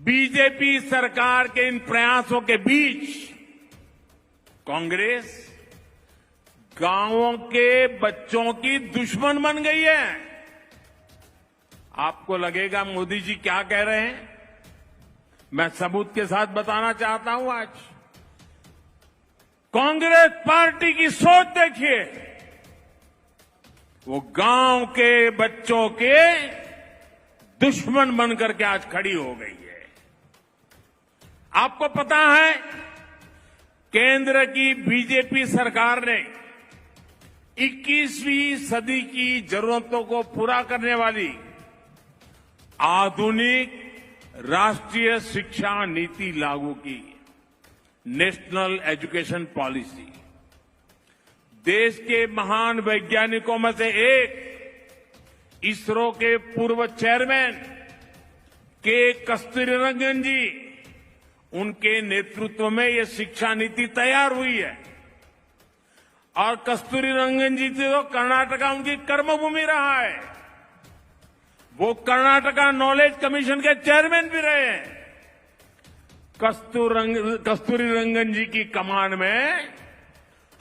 BJP सरकार के इन प्रयासों के बीच कांग्रेस गांवों के बच्चों की दुश्मन बन गई है। आपको लगेगा मोदी जी क्या कह रहे हैं, मैं सबूत के साथ बताना चाहता हूं। आज कांग्रेस पार्टी की सोच देखिए, वो गांव के बच्चों के दुश्मन बनकर के आज खड़ी हो गई है। आपको पता है, केंद्र की बीजेपी सरकार ने 21वीं सदी की जरूरतों को पूरा करने वाली आधुनिक राष्ट्रीय शिक्षा नीति लागू की, नेशनल एजुकेशन पॉलिसी। देश के महान वैज्ञानिकों में से एक इसरो के पूर्व चेयरमैन के कस्तूरीरंगन जी, उनके नेतृत्व में यह शिक्षा नीति तैयार हुई है। और कस्तूरीरंगन जी तो कर्नाटका उनकी कर्मभूमि रहा है, वो कर्नाटका नॉलेज कमीशन के चेयरमैन भी रहे हैं। कस्तूरीरंगन जी की कमान में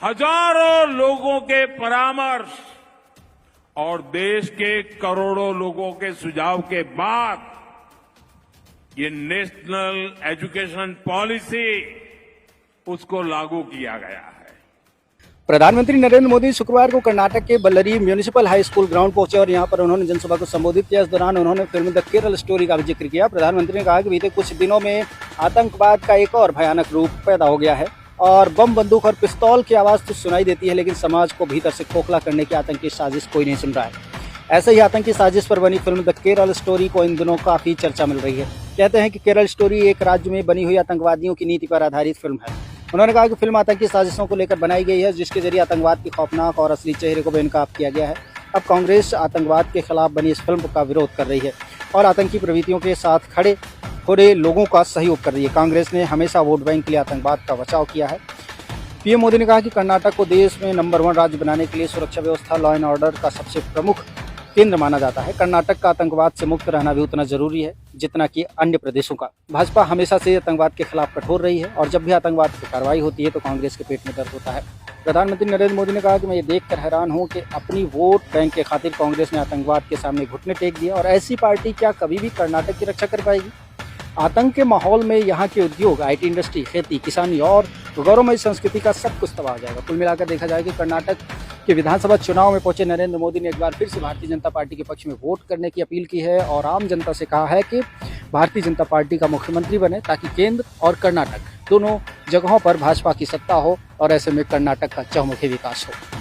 हजारों लोगों के परामर्श और देश के करोड़ों लोगों के सुझाव के बाद ये नेशनल एजुकेशन पॉलिसी उसको लागू किया गया है। प्रधानमंत्री नरेंद्र मोदी शुक्रवार को कर्नाटक के Ballari municipal high school ground पहुंचे और यहां पर उन्होंने जनसभा को संबोधित किया। इस दौरान उन्होंने फिल्म द केरल स्टोरी का भी जिक्र किया। प्रधानमंत्री ने कहा कि बीते कुछ दिनों में आतंकवाद का एक और भयानक रूप पैदा हो गया है और बम, बंदूक और पिस्तौल की आवाज तो सुनाई देती है, लेकिन समाज को भीतर से खोखला करने की आतंकी साजिश कोई नहीं सुन रहा है। ऐसे ही आतंकी साजिश पर बनी फिल्म द केरल स्टोरी को इन दिनों काफी चर्चा मिल रही है। कहते हैं कि केरल स्टोरी एक राज्य में बनी हुई आतंकवादियों की नीति पर आधारित फिल्म है। उन्होंने कहा कि फिल्म आतंकी साजिशों को लेकर बनाई गई है, जिसके जरिए आतंकवाद के खौफनाक और असली चेहरे को बेनकाब किया गया है। अब कांग्रेस आतंकवाद के खिलाफ बनी इस फिल्म का विरोध कर रही है और आतंकी प्रवृत्तियों के साथ खड़े हो रहे लोगों का सहयोग कर रही है। कांग्रेस ने हमेशा वोट बैंक के लिए आतंकवाद का बचाव किया है। पीएम मोदी ने कहा कि कर्नाटक को देश में नंबर 1 राज्य बनाने के लिए सुरक्षा व्यवस्था, लॉ एंड ऑर्डर का सबसे प्रमुख केंद्र माना जाता है। कर्नाटक का आतंकवाद से मुक्त रहना भी उतना जरूरी है जितना कि अन्य प्रदेशों का। भाजपा हमेशा से आतंकवाद के खिलाफ कठोर रही है और जब भी आतंकवाद की कार्रवाई होती है तो कांग्रेस के पेट में दर्द होता है। प्रधानमंत्री नरेंद्र मोदी ने कहा कि मैं ये देखकर हैरान हूं कि अपनी वोट बैंक के खातिर कांग्रेस ने आतंकवाद के सामने घुटने टेक दिए और ऐसी पार्टी क्या कभी भी कर्नाटक की रक्षा कर पाएगी। आतंक के माहौल में यहाँ के उद्योग, IT इंडस्ट्री, खेती, किसानी और गौरवमयी संस्कृति का सब कुछ तबाह हो जाएगा। कुल मिलाकर देखा जाए कि कर्नाटक के विधानसभा चुनाव में पहुंचे नरेंद्र मोदी ने एक बार फिर से भारतीय जनता पार्टी के पक्ष में वोट करने की अपील की है और आम जनता से कहा है कि भारतीय जनता पार्टी का मुख्यमंत्री बने ताकि केंद्र और कर्नाटक दोनों जगहों पर भाजपा की सत्ता हो और ऐसे में कर्नाटक का चहुमुखी विकास हो।